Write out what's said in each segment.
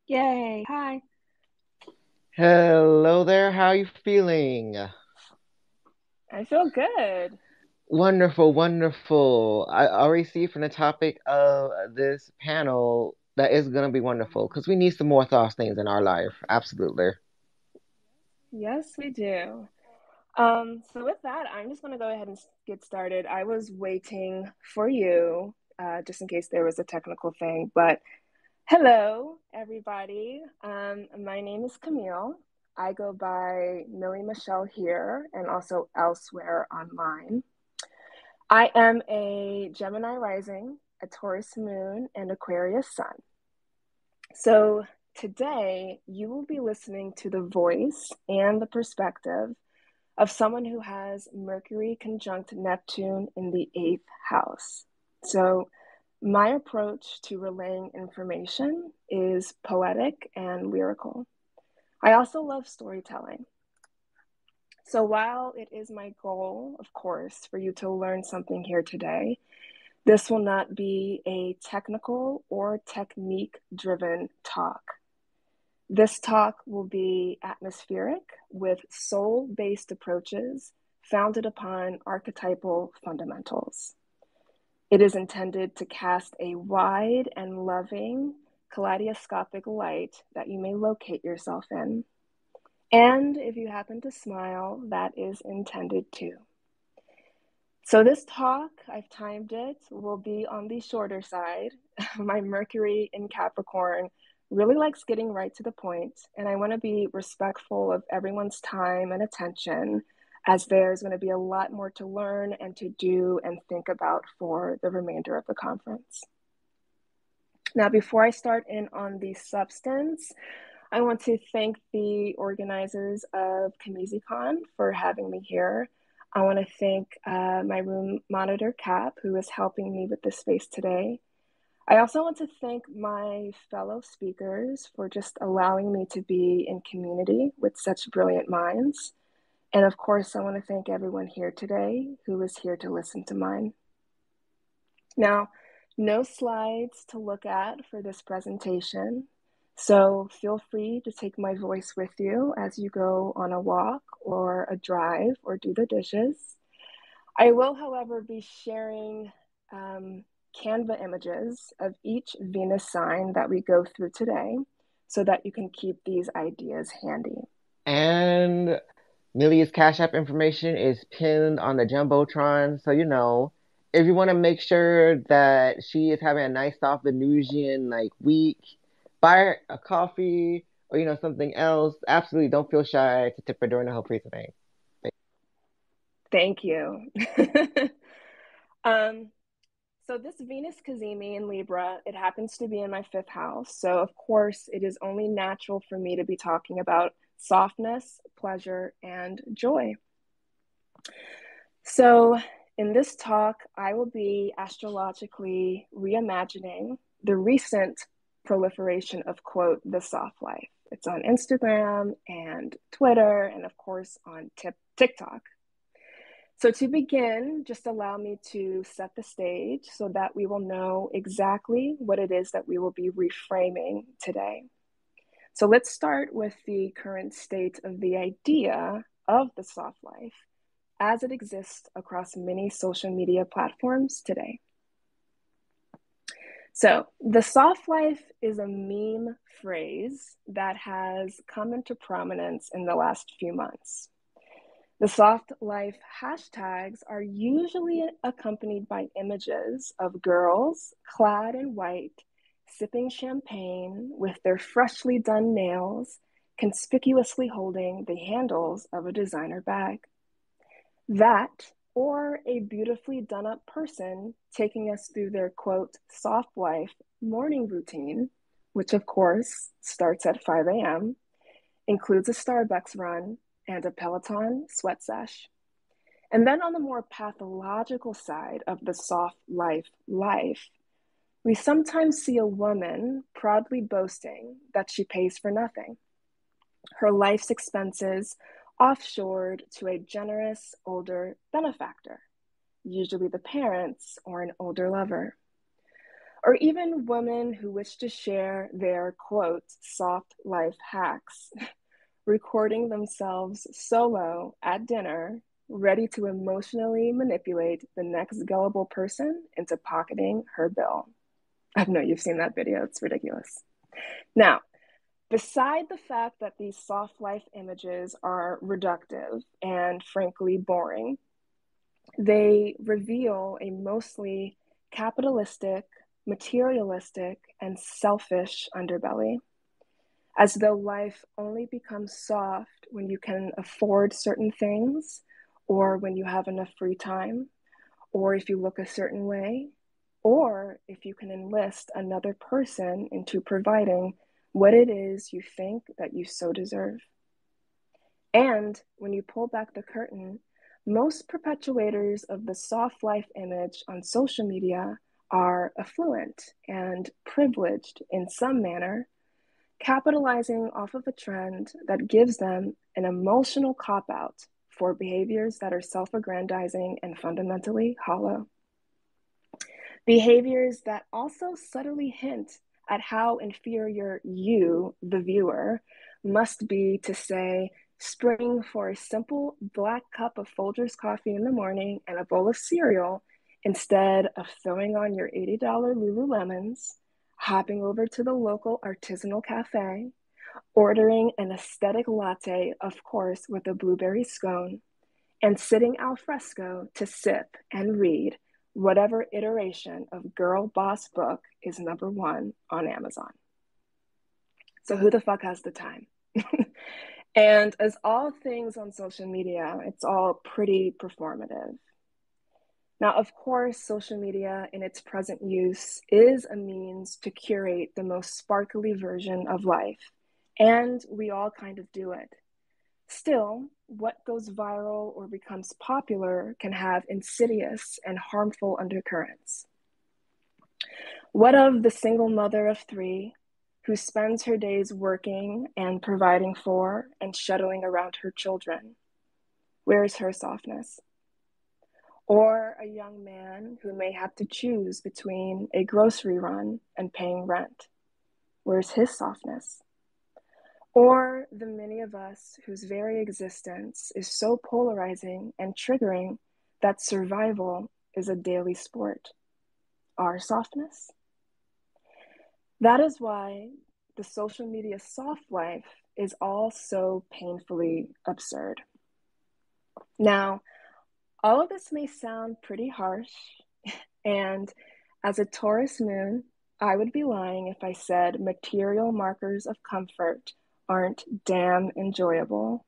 Yay. Hi. Hello there, how are you feeling? I feel good. Wonderful, wonderful. I already see from the topic of this panel that it's going to be wonderful because we need some more thought things in our life. Absolutely. Yes, we do. So with that, I'm just going to go ahead and get started. I was waiting for you, just in case there was a technical thing. But hello, everybody. My name is Camille. I go by Millie Michelle here and also elsewhere online. I am a Gemini rising, a Taurus moon, and Aquarius sun. So today you will be listening to the voice and the perspective of someone who has Mercury conjunct Neptune in the eighth house. So my approach to relaying information is poetic and lyrical. I also love storytelling. So while it is my goal, of course, for you to learn something here today, this will not be a technical or technique driven talk. This talk will be atmospheric with soul based approaches founded upon archetypal fundamentals. It is intended to cast a wide and loving kaleidoscopic light that you may locate yourself in. And if you happen to smile, that is intended too. So, this talk, I've timed it, will be on the shorter side. My Mercury in Capricorn really likes getting right to the point, and I want to be respectful of everyone's time and attention, as there's going to be a lot more to learn and to do and think about for the remainder of the conference. Now, before I start in on the substance, I want to thank the organizers of KamiziCon for having me here. I want to thank my room monitor, Cap, who is helping me with this space today. I also want to thank my fellow speakers for just allowing me to be in community with such brilliant minds. And of course, I want to thank everyone here today who is here to listen to mine. Now, no slides to look at for this presentation, so feel free to take my voice with you as you go on a walk or a drive or do the dishes. I will, however, be sharing Canva images of each Venus sign that we go through today so that you can keep these ideas handy. And Millie's Cash App information is pinned on the Jumbotron, so if you want to make sure that she is having a nice soft Venusian like week, buy her a coffee or something else. Absolutely don't feel shy to tip her during the whole pre-thing. Thank you. um, So this Venus Cazimi in Libra, it happens to be in my fifth house. So of course, it is only natural for me to be talking about softness, pleasure, and joy. So in this talk, I will be astrologically reimagining the recent proliferation of, quote, the soft life. It's on Instagram and Twitter, and of course on TikTok. So to begin, just allow me to set the stage so that we will know exactly what it is that we will be reframing today. So let's start with the current state of the idea of the soft life as it exists across many social media platforms today. So the soft life is a meme phrase that has come into prominence in the last few months. The soft life hashtags are usually accompanied by images of girls clad in white, sipping champagne with their freshly done nails, conspicuously holding the handles of a designer bag. That, or a beautifully done up person taking us through their quote, soft life morning routine, which of course starts at 5 a.m., includes a Starbucks run and a Peloton sweat sesh. And then on the more pathological side of the soft life, we sometimes see a woman proudly boasting that she pays for nothing, her life's expenses offshored to a generous older benefactor, usually the parents or an older lover. or even women who wish to share their quote, soft life hacks, recording themselves solo at dinner, ready to emotionally manipulate the next gullible person into pocketing her bill. I know you've seen that video, it's ridiculous. Now, beside the fact that these soft life images are reductive and frankly boring, they reveal a mostly capitalistic, materialistic, and selfish underbelly, as though life only becomes soft when you can afford certain things, or when you have enough free time, or if you look a certain way, or if you can enlist another person into providing what it is you think that you so deserve. And when you pull back the curtain, most perpetuators of the soft life image on social media are affluent and privileged in some manner, capitalizing off of a trend that gives them an emotional cop out for behaviors that are self aggrandizing and fundamentally hollow. Behaviors that also subtly hint at how inferior you, the viewer, must be to, say, spring for a simple black cup of Folgers coffee in the morning and a bowl of cereal instead of throwing on your $80 Lululemons, hopping over to the local artisanal cafe, ordering an aesthetic latte, of course, with a blueberry scone, and sitting al fresco to sip and read whatever iteration of Girl Boss book is number one on Amazon. So who the fuck has the time? And as all things on social media, it's all pretty performative. Now, of course, social media in its present use is a means to curate the most sparkly version of life, and we all kind of do it. Still, what goes viral or becomes popular can have insidious and harmful undercurrents. What of the single mother of three who spends her days working and providing for and shuttling around her children? Where's her softness? Or a young man who may have to choose between a grocery run and paying rent? Where's his softness? Or the many of us whose very existence is so polarizing and triggering that survival is a daily sport? Our softness? That is why the social media soft life is all so painfully absurd. Now, all of this may sound pretty harsh, and as a Taurus moon, I would be lying if I said material markers of comfort aren't damn enjoyable.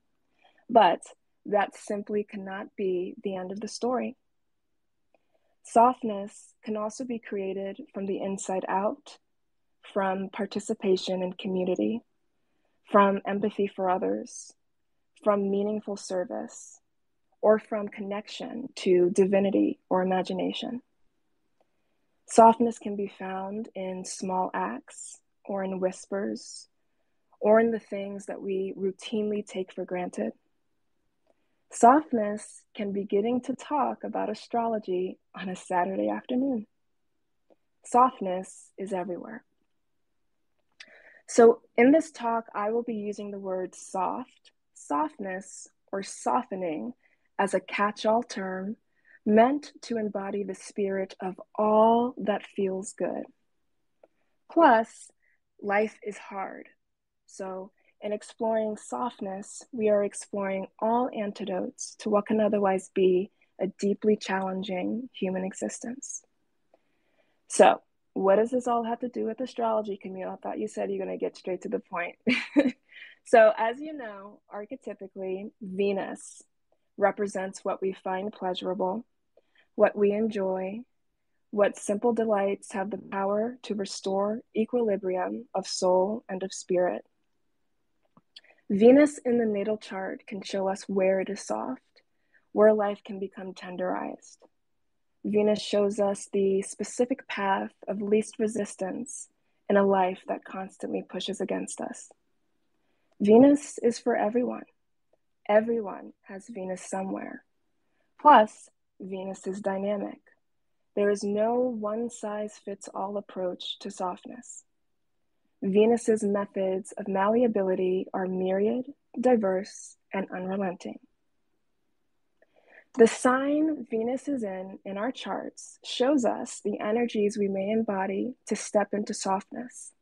But that simply cannot be the end of the story. Softness can also be created from the inside out, from participation in community, from empathy for others, from meaningful service, or from connection to divinity or imagination. Softness can be found in small acts, or in whispers, or in the things that we routinely take for granted. Softness can be getting to talk about astrology on a Saturday afternoon. Softness is everywhere. So in this talk, I will be using the word soft, softness, or softening as a catch-all term meant to embody the spirit of all that feels good. Plus, life is hard. So in exploring softness, we are exploring all antidotes to what can otherwise be a deeply challenging human existence. So, what does this all have to do with astrology, Camille? I thought you said you're going to get straight to the point. So, as you know, archetypically, Venus represents what we find pleasurable, what we enjoy, what simple delights have the power to restore equilibrium of soul and of spirit. Venus in the natal chart can show us where it is soft, where life can become tenderized. Venus shows us the specific path of least resistance in a life that constantly pushes against us. Venus is for everyone. Everyone has Venus somewhere. Plus, Venus is dynamic. There is no one-size-fits-all approach to softness. Venus's methods of malleability are myriad, diverse, and unrelenting. The sign Venus is in our charts shows us the energies we may embody to step into softness,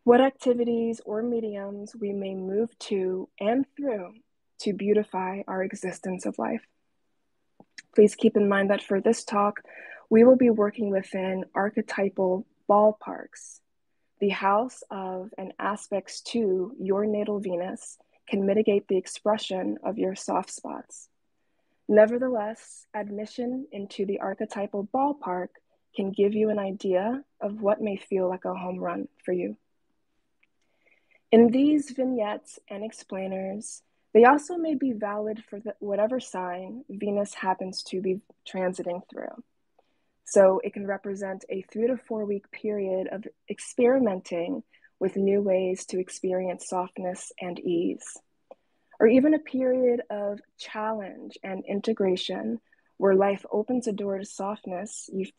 what activities or mediums we may move to and through to beautify our existence of life. Please keep in mind that for this talk, we will be working within archetypal ballparks. The house of and aspects to your natal Venus can mitigate the expression of your soft spots. Nevertheless, admission into the archetypal ballpark can give you an idea of what may feel like a home run for you. In these vignettes and explainers, they also may be valid for whatever sign Venus happens to be transiting through. So it can represent a 3 to 4 week period of experimenting with new ways to experience softness and ease, or even a period of challenge and integration where life opens a door to softness you've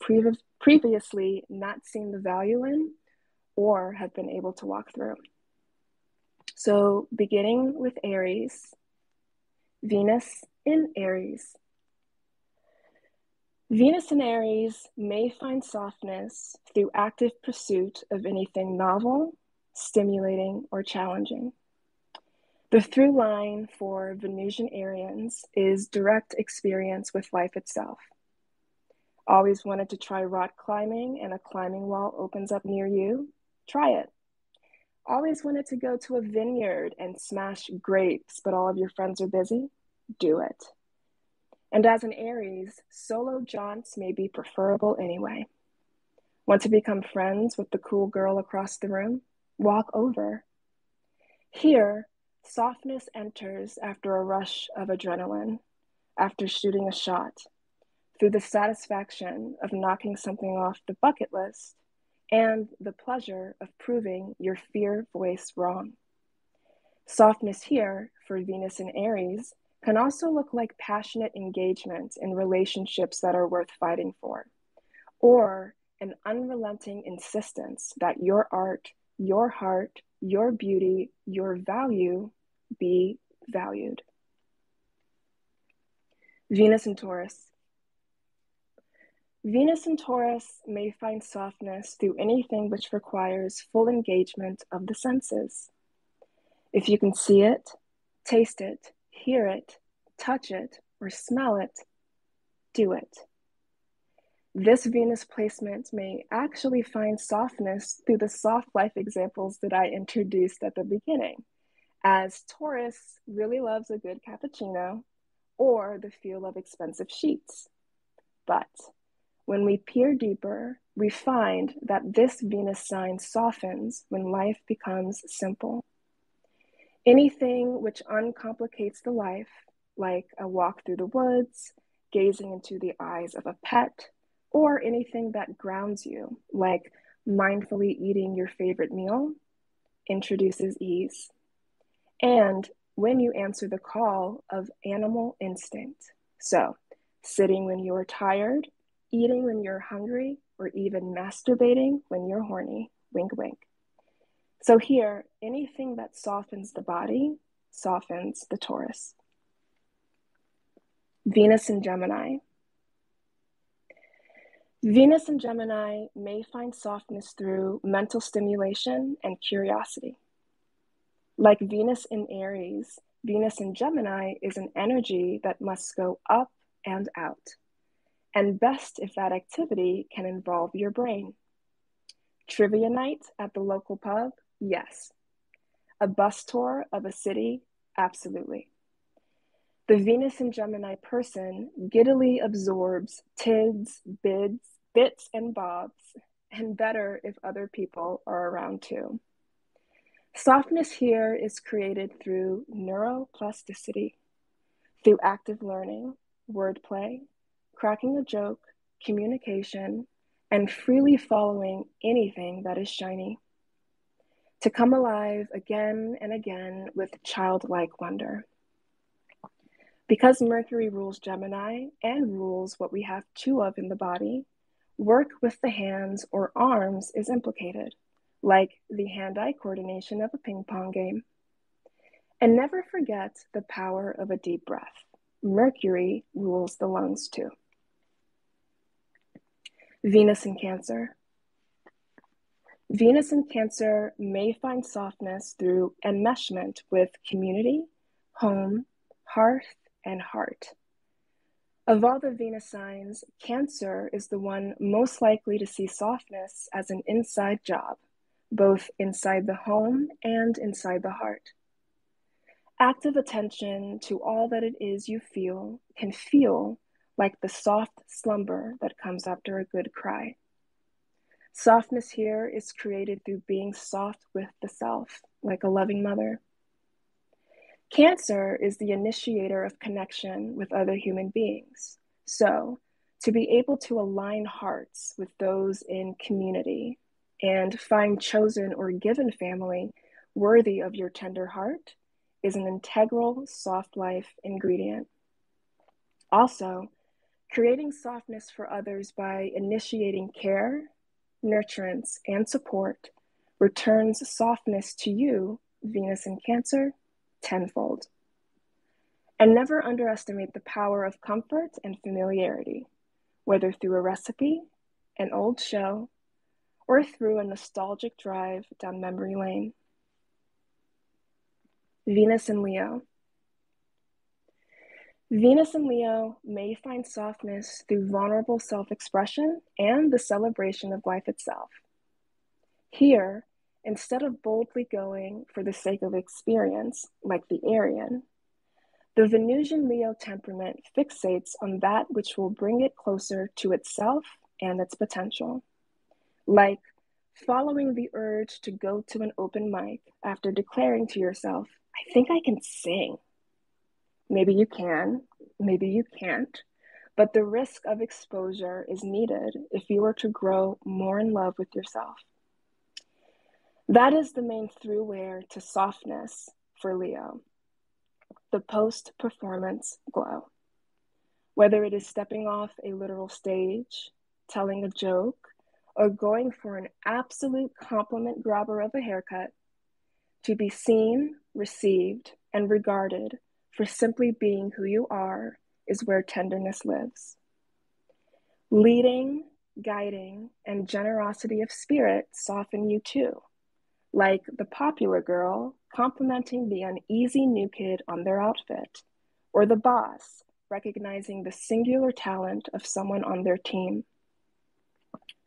previously not seen the value in or have been able to walk through. So beginning with Aries, Venus in Aries. Venus in Aries may find softness through active pursuit of anything novel, stimulating, or challenging. The through line for Venusian Arians is direct experience with life itself. Always wanted to try rock climbing and a climbing wall opens up near you? Try it. Always wanted to go to a vineyard and smash grapes, but all of your friends are busy? Do it. And as an Aries, solo jaunts may be preferable anyway. Want to become friends with the cool girl across the room? Walk over. Here, softness enters after a rush of adrenaline, after shooting a shot, through the satisfaction of knocking something off the bucket list and the pleasure of proving your fear voice wrong. Softness here, for Venus in Aries, can also look like passionate engagement in relationships that are worth fighting for, or an unrelenting insistence that your art, your heart, your beauty, your value be valued. Venus in Taurus. Venus in Taurus may find softness through anything which requires full engagement of the senses. If you can see it, taste it, hear it, touch it, or smell it, do it. This Venus placement may actually find softness through the soft life examples that I introduced at the beginning, as Taurus really loves a good cappuccino or the feel of expensive sheets. But when we peer deeper, we find that this Venus sign softens when life becomes simple. Anything which uncomplicates the life, like a walk through the woods, gazing into the eyes of a pet, or anything that grounds you, like mindfully eating your favorite meal, introduces ease. And when you answer the call of animal instinct, so sitting when you're tired, eating when you're hungry, or even masturbating when you're horny, wink, wink. So here, anything that softens the body softens the Taurus. Venus in Gemini. Venus in Gemini may find softness through mental stimulation and curiosity. Like Venus in Aries, Venus in Gemini is an energy that must go up and out, and best if that activity can involve your brain. Trivia night at the local pub? Yes. A bus tour of a city? Absolutely. The Venus in Gemini person giddily absorbs tids, bits, and bobs, and better if other people are around too. Softness here is created through neuroplasticity, through active learning, wordplay, cracking a joke, communication, and freely following anything that is shiny. To come alive again and again with childlike wonder. Because Mercury rules Gemini and rules what we have two of in the body, work with the hands or arms is implicated, like the hand-eye coordination of a ping pong game. And never forget the power of a deep breath. Mercury rules the lungs too. Venus in Cancer. Venus in Cancer may find softness through enmeshment with community, home, hearth, and heart. Of all the Venus signs, Cancer is the one most likely to see softness as an inside job, both inside the home and inside the heart. Active attention to all that it is you feel can feel like the soft slumber that comes after a good cry. Softness here is created through being soft with the self, like a loving mother. Cancer is the initiator of connection with other human beings. So, to be able to align hearts with those in community and find chosen or given family worthy of your tender heart is an integral soft life ingredient. Also, creating softness for others by initiating care, nurturance, and support returns softness to you, Venus in Cancer, tenfold. And never underestimate the power of comfort and familiarity, whether through a recipe, an old show, or through a nostalgic drive down memory lane. Venus in Leo. Venus in Leo may find softness through vulnerable self-expression and the celebration of life itself. Here, instead of boldly going for the sake of experience, like the Aryan, the Venusian Leo temperament fixates on that which will bring it closer to itself and its potential, like following the urge to go to an open mic after declaring to yourself, I think I can sing. Maybe you can, maybe you can't, but the risk of exposure is needed if you are to grow more in love with yourself. That is the main throughway to softness for Leo, the post-performance glow. Whether it is stepping off a literal stage, telling a joke, or going for an absolute compliment grabber of a haircut, to be seen, received, and regarded for simply being who you are is where tenderness lives. Leading, guiding, and generosity of spirit soften you too, like the popular girl complimenting the uneasy new kid on their outfit, or the boss recognizing the singular talent of someone on their team.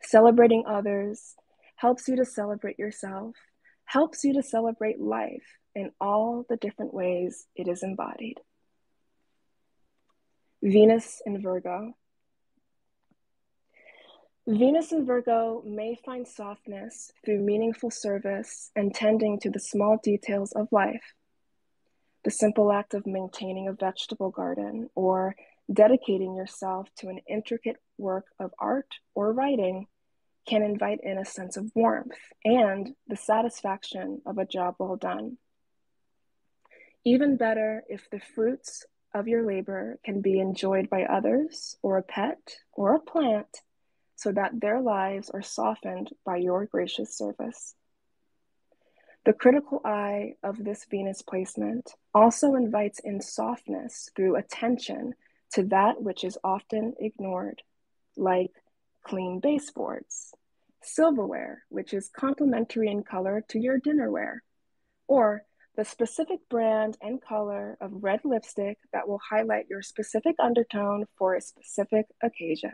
Celebrating others helps you to celebrate yourself, helps you to celebrate life in all the different ways it is embodied. Venus in Virgo. Venus in Virgo may find softness through meaningful service and tending to the small details of life. The simple act of maintaining a vegetable garden or dedicating yourself to an intricate work of art or writing can invite in a sense of warmth and the satisfaction of a job well done. Even better if the fruits of your labor can be enjoyed by others or a pet or a plant so that their lives are softened by your gracious service. The critical eye of this Venus placement also invites in softness through attention to that which is often ignored, like clean baseboards, silverware, which is complementary in color to your dinnerware, or the specific brand and color of red lipstick that will highlight your specific undertone for a specific occasion.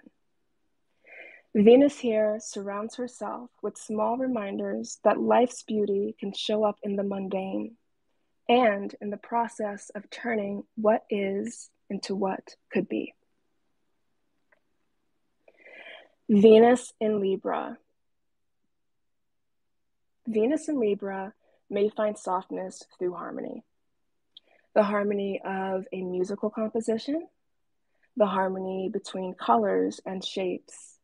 Venus here surrounds herself with small reminders that life's beauty can show up in the mundane and in the process of turning what is into what could be. Venus in Libra. Venus in Libra may find softness through harmony. The harmony of a musical composition, the harmony between colors and shapes,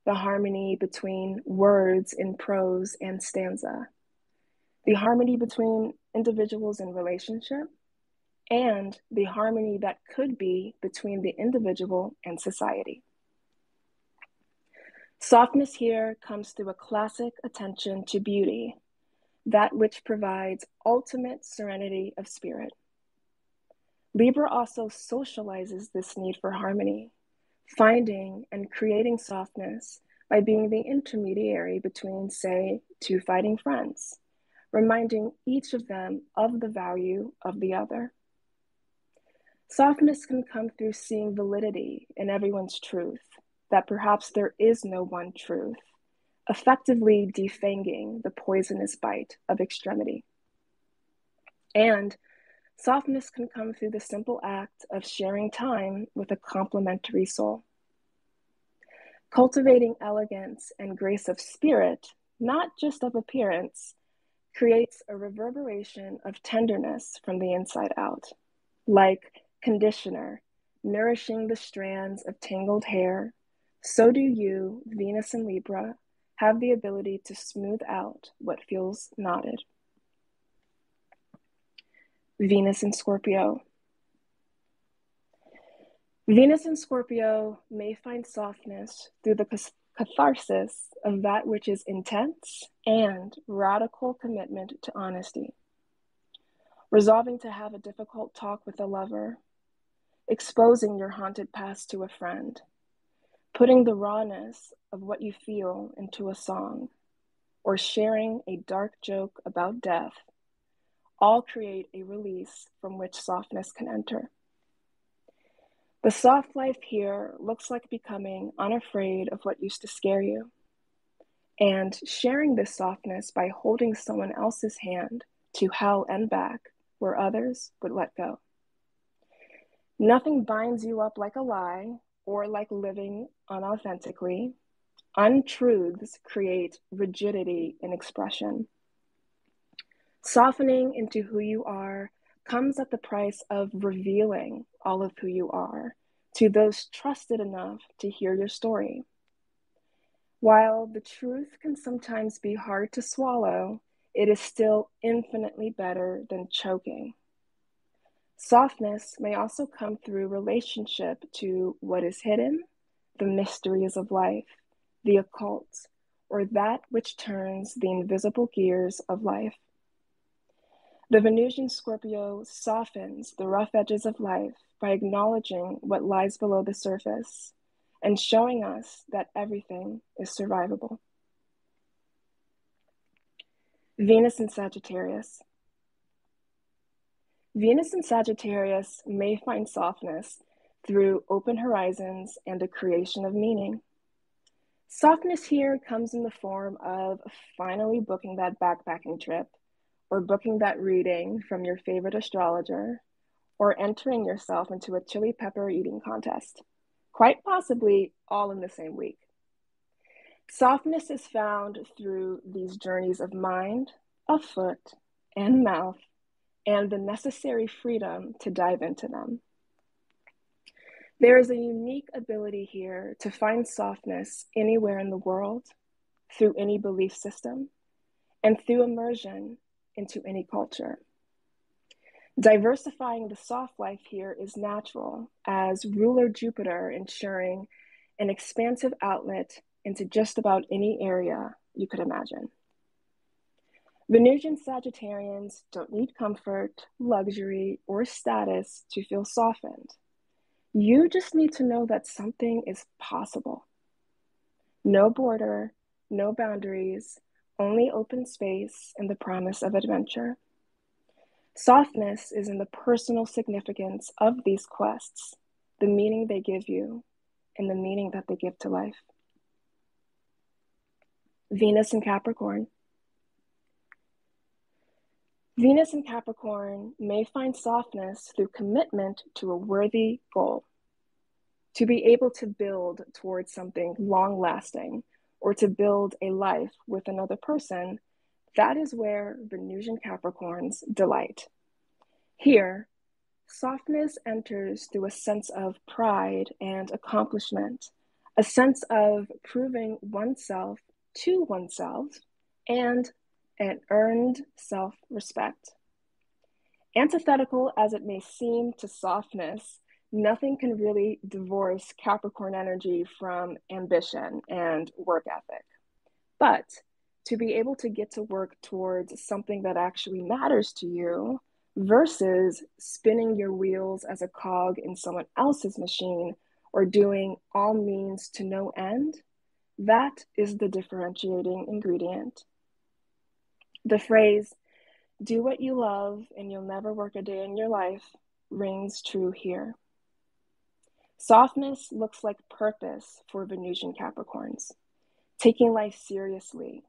the harmony between words in prose and stanza, the harmony between individuals in relationship, and the harmony that could be between the individual and society. Softness here comes through a classic attention to beauty, that which provides ultimate serenity of spirit. Libra also socializes this need for harmony, finding and creating softness by being the intermediary between, say, two fighting friends, reminding each of them of the value of the other. Softness can come through seeing validity in everyone's truth, that perhaps there is no one truth, effectively defanging the poisonous bite of extremity. And softness can come through the simple act of sharing time with a complementary soul. Cultivating elegance and grace of spirit, not just of appearance, creates a reverberation of tenderness from the inside out, like conditioner nourishing the strands of tangled hair. So do you, Venus and Libra, have the ability to smooth out what feels knotted. Venus in Scorpio. Venus in Scorpio may find softness through the catharsis of that which is intense and radical commitment to honesty. Resolving to have a difficult talk with a lover, exposing your haunted past to a friend, putting the rawness of what you feel into a song, or sharing a dark joke about death, all create a release from which softness can enter. The soft life here looks like becoming unafraid of what used to scare you, and sharing this softness by holding someone else's hand to hell and back where others would let go. Nothing binds you up like a lie or like living unauthentically. Untruths create rigidity in expression. Softening into who you are comes at the price of revealing all of who you are to those trusted enough to hear your story. While the truth can sometimes be hard to swallow, it is still infinitely better than choking. Softness may also come through relationship to what is hidden, the mysteries of life, the occult, or that which turns the invisible gears of life. The Venusian Scorpio softens the rough edges of life by acknowledging what lies below the surface and showing us that everything is survivable. Venus in Sagittarius. Venus in Sagittarius may find softness through open horizons and the creation of meaning. Softness here comes in the form of finally booking that backpacking trip, or booking that reading from your favorite astrologer, or entering yourself into a chili pepper eating contest, quite possibly all in the same week. Softness is found through these journeys of mind, of foot, and mouth, and the necessary freedom to dive into them. There is a unique ability here to find softness anywhere in the world, through any belief system, and through immersion into any culture. Diversifying the soft life here is natural, as ruler Jupiter ensuring an expansive outlet into just about any area you could imagine. Venusian Sagittarians don't need comfort, luxury, or status to feel softened. You just need to know that something is possible. No border, no boundaries, only open space and the promise of adventure. Softness is in the personal significance of these quests, the meaning they give you, and the meaning that they give to life. Venus in Capricorn. Venus in Capricorn may find softness through commitment to a worthy goal. To be able to build towards something long-lasting, or to build a life with another person, that is where Venusian Capricorns delight. Here, softness enters through a sense of pride and accomplishment, a sense of proving oneself to oneself, and an earned self-respect. Antithetical as it may seem to softness, nothing can really divorce Capricorn energy from ambition and work ethic. But to be able to get to work towards something that actually matters to you versus spinning your wheels as a cog in someone else's machine or doing all means to no end, that is the differentiating ingredient. The phrase, do what you love and you'll never work a day in your life, rings true here. Softness looks like purpose for Venusian Capricorns, taking life seriously,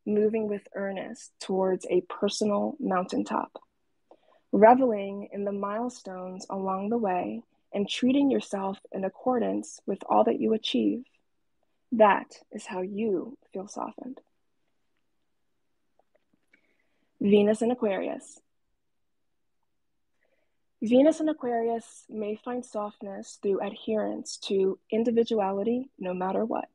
moving with earnest towards a personal mountaintop, reveling in the milestones along the way and treating yourself in accordance with all that you achieve. That is how you feel softened. Venus in Aquarius. Venus in Aquarius may find softness through adherence to individuality no matter what.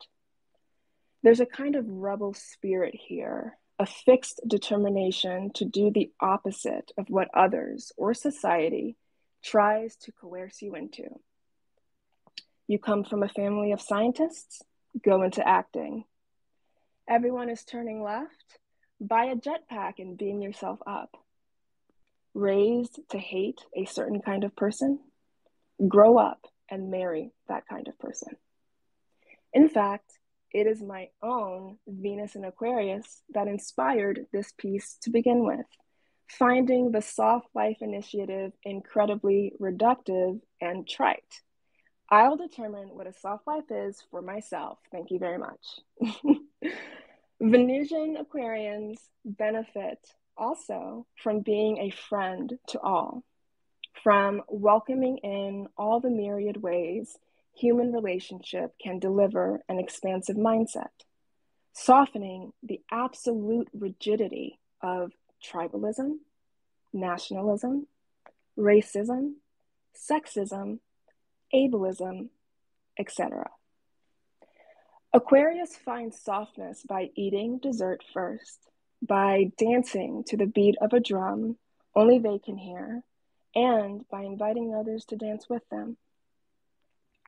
There's a kind of rebel spirit here, a fixed determination to do the opposite of what others or society tries to coerce you into. You come from a family of scientists, go into acting. Everyone is turning left, buy a jetpack and beam yourself up. Raised to hate a certain kind of person, grow up and marry that kind of person. In fact, it is my own Venus in Aquarius that inspired this piece to begin with, finding the Soft Life Initiative incredibly reductive and trite. I'll determine what a soft life is for myself. Thank you very much. Venusian Aquarians benefit also from being a friend to all, from welcoming in all the myriad ways human relationship can deliver an expansive mindset, softening the absolute rigidity of tribalism, nationalism, racism, sexism, ableism, etc. Aquarius finds softness by eating dessert first, by dancing to the beat of a drum only they can hear, and by inviting others to dance with them.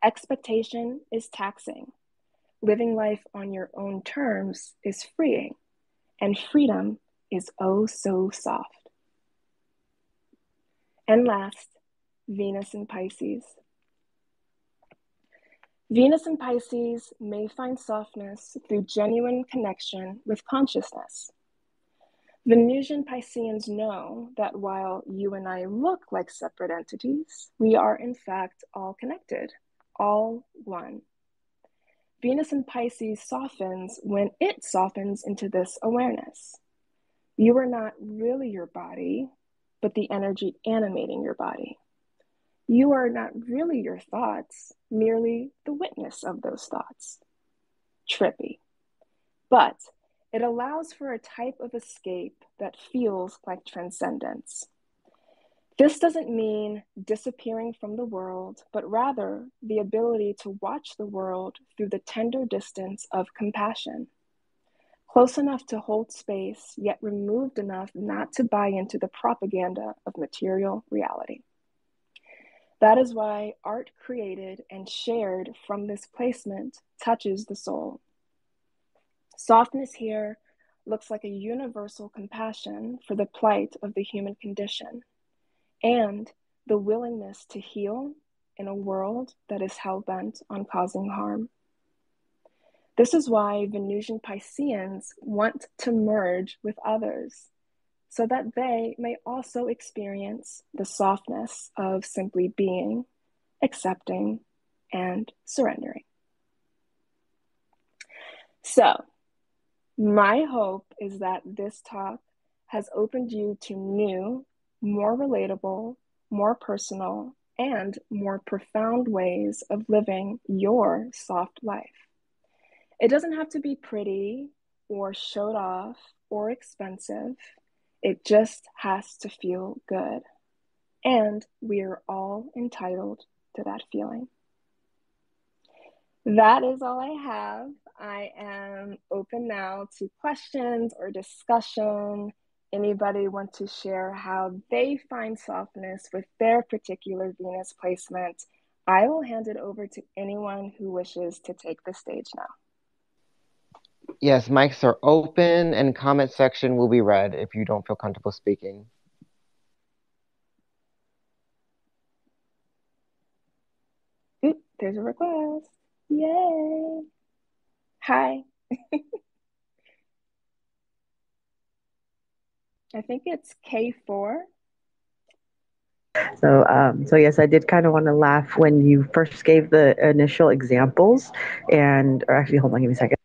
Expectation is taxing. Living life on your own terms is freeing, and freedom is oh so soft. And last, Venus in Pisces. Venus in Pisces may find softness through genuine connection with consciousness. Venusian Pisceans know that while you and I look like separate entities, we are in fact all connected, all one. Venus in Pisces softens when it softens into this awareness. You are not really your body, but the energy animating your body. You are not really your thoughts, merely the witness of those thoughts. Trippy. But it allows for a type of escape that feels like transcendence. This doesn't mean disappearing from the world, but rather the ability to watch the world through the tender distance of compassion. Close enough to hold space, yet removed enough not to buy into the propaganda of material reality. That is why art created and shared from this placement touches the soul. Softness here looks like a universal compassion for the plight of the human condition and the willingness to heal in a world that is hell-bent on causing harm. This is why Venusian Pisceans want to merge with others, so that they may also experience the softness of simply being, accepting, and surrendering. So, my hope is that this talk has opened you to new, more relatable, more personal, and more profound ways of living your soft life. It doesn't have to be pretty or showed off or expensive. It just has to feel good. And we are all entitled to that feeling. That is all I have. I am open now to questions or discussion, anybody want to share how they find softness with their particular Venus placement, I will hand it over to anyone who wishes to take the stage now. Yes, mics are open and comment section will be read if you don't feel comfortable speaking. Oop, there's a request. Yay. Hi. I think it's K4. So yes, I did kind of want to laugh when you first gave the initial examples, or actually, hold on, give me a second.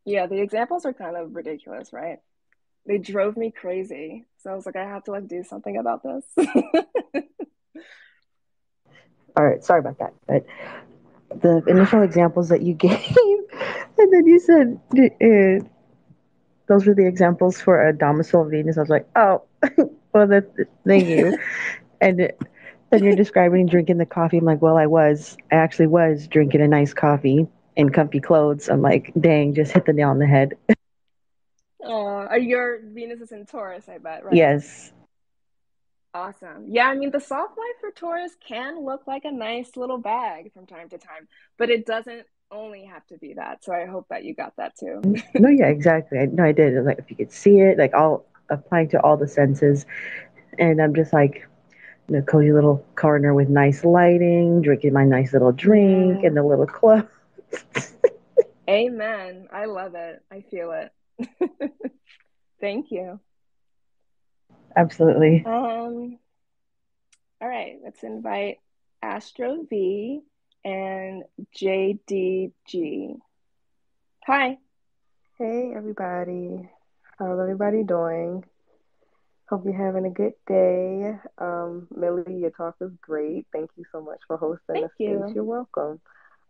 Yeah, the examples are kind of ridiculous, right? They drove me crazy. So I was like, I have to like do something about this. All right, sorry about that, but the initial examples that you gave, and then you said those were the examples for a domicile Venus. I was like, oh, well, thank you. And then you're describing drinking the coffee. I'm like, well, I actually was drinking a nice coffee in comfy clothes. I'm like, dang, just hit the nail on the head. Oh, your Venus is in Taurus, I bet, right? Yes, Awesome. Yeah, I mean, the soft life for Taurus can look like a nice little bag from time to time, but it doesn't only have to be that. So I hope that you got that too. no, yeah, exactly. No, I did. Like, if you could see it, like all applying to all the senses, and I'm just like in a cozy little corner with nice lighting, drinking my nice little drink Yeah. and the little clothes. Amen. I love it. I feel it. Thank you. Absolutely. Um, all right, let's invite Astro V and JDG. Hi. Hey everybody, how's everybody doing? Hope you're having a good day. Millie, your talk is great. Thank you so much for hosting Thank the space. you. You're welcome.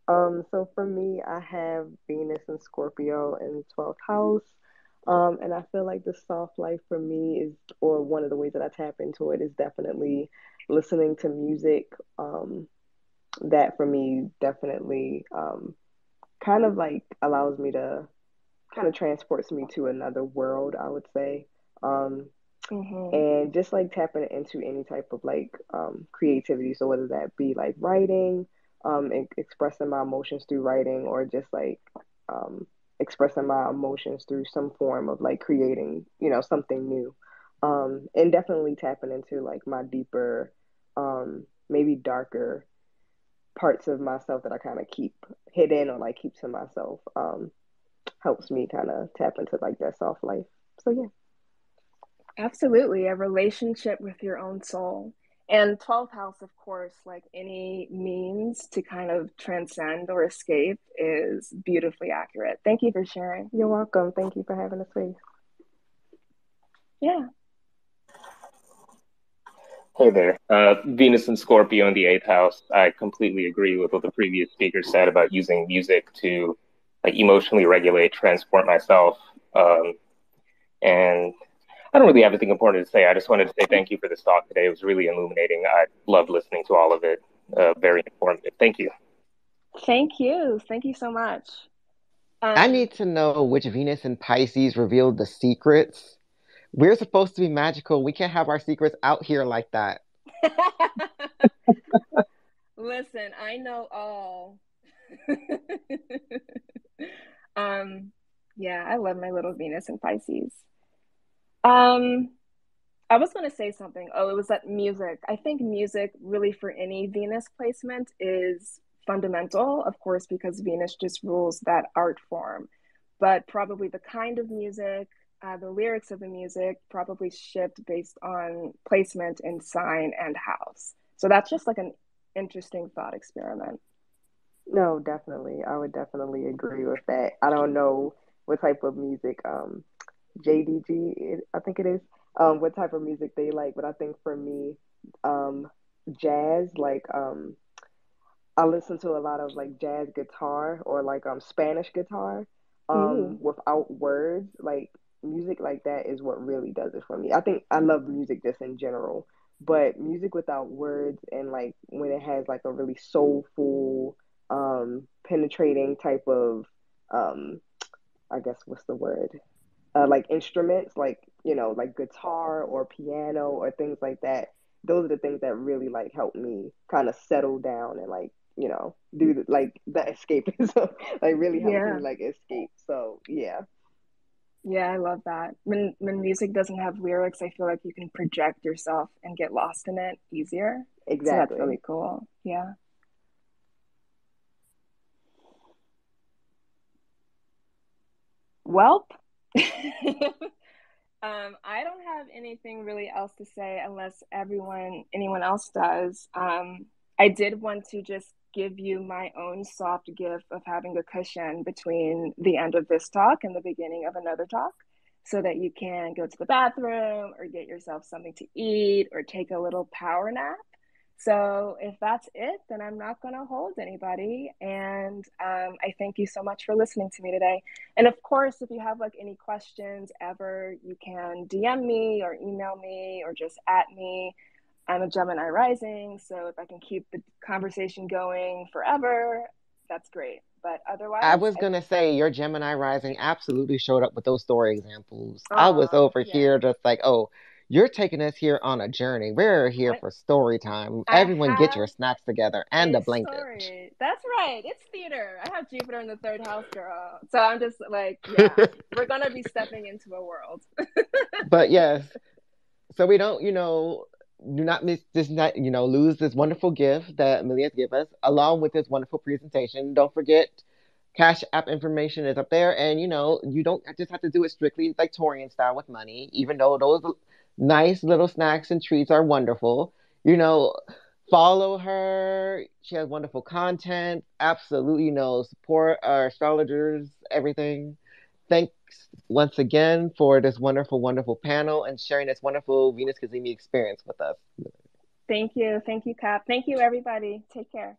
So for me, I have Venus and Scorpio in 12th house. And I feel like the soft life for me is, or one of the ways that I tap into it is definitely listening to music. That for me definitely kind of like allows me to kind of transports me to another world, I would say. Um, Mm-hmm. and just like tapping into any type of like creativity. So whether that be like writing, and expressing my emotions through writing, or just like um, expressing my emotions through some form of like creating, something new. And definitely tapping into like my deeper, maybe darker parts of myself that I kind of keep hidden or like keep to myself. Helps me kind of tap into like that soft life. So yeah. Absolutely, a relationship with your own soul. And 12th house, of course, like any means to kind of transcend or escape, is beautifully accurate. Thank you for sharing. You're welcome. Thank you for having the space. Yeah. Hey there. Venus and Scorpio in the eighth house. I completely agree with what the previous speaker said about using music to like emotionally regulate, transport myself. And I don't really have anything important to say. I just wanted to say thank you for this talk today. It was really illuminating. I loved listening to all of it. Very informative. Thank you. Thank you. Thank you so much. I Um, need to know which Venus and Pisces revealed the secrets. We're supposed to be magical. We can't have our secrets out here like that. listen, I know all. um, yeah, I love my little Venus and Pisces. Um, I was going to say something. Oh, it was that music. I think music, really, for any Venus placement, is fundamental, of course, because Venus just rules that art form. But probably the kind of music, the lyrics of the music probably shift based on placement in sign and house. So that's just like an interesting thought experiment. No, definitely. I would definitely agree with that. I don't know what type of music JDG I think it is. What type of music they like, but I think for me, um jazz, like I listen to a lot of like jazz guitar or like Spanish guitar Ooh. without words. Like music like that is what really does it for me. I think I love music just in general, but music without words and like when it has like a really soulful penetrating type of um I guess what's the word? Like instruments, like like guitar or piano or things like that. Those are the things that really like help me kind of settle down and like do like the escapism, like really helps me Yeah. like escape. So yeah, Yeah, I love that. When music doesn't have lyrics, I feel like you can project yourself and get lost in it easier. So that's exactly. really cool. Yeah. Welp. I don't have anything really else to say unless anyone else does. I did want to just give you my own soft gift of having a cushion between the end of this talk and the beginning of another talk so that you can go to the bathroom or get yourself something to eat or take a little power nap. So if that's it, then I'm not going to hold anybody. And I thank you so much for listening to me today. And of course, if you have like any questions ever, you can DM me or email me or just at me. I'm a Gemini rising, so if I can keep the conversation going forever, that's great. But I otherwise, was gonna say your Gemini rising absolutely showed up with those story examples. I was oh over yeah, here just like, oh, you're taking us here on a journey. We're here I, for story time. I Everyone get have your snacks together and a a blanket. story. That's right. It's theater. I have Jupiter in the third house, girl. So I'm just like, yeah, we're gonna be stepping into a world. But yes, so we don't, do not miss this, not, lose this wonderful gift that Amelia has given us, along with this wonderful presentation. Don't forget, Cash App information is up there, and you don't just have to do it strictly like Torian style with money, even though those nice little snacks and treats are wonderful. You know, follow her. She has wonderful content. Absolutely, support our astrologers, everything. Thanks once again for this wonderful, wonderful panel and sharing this wonderful Venus Kazemi experience with us. Thank you. Thank you, Cap. Thank you, everybody. Take care.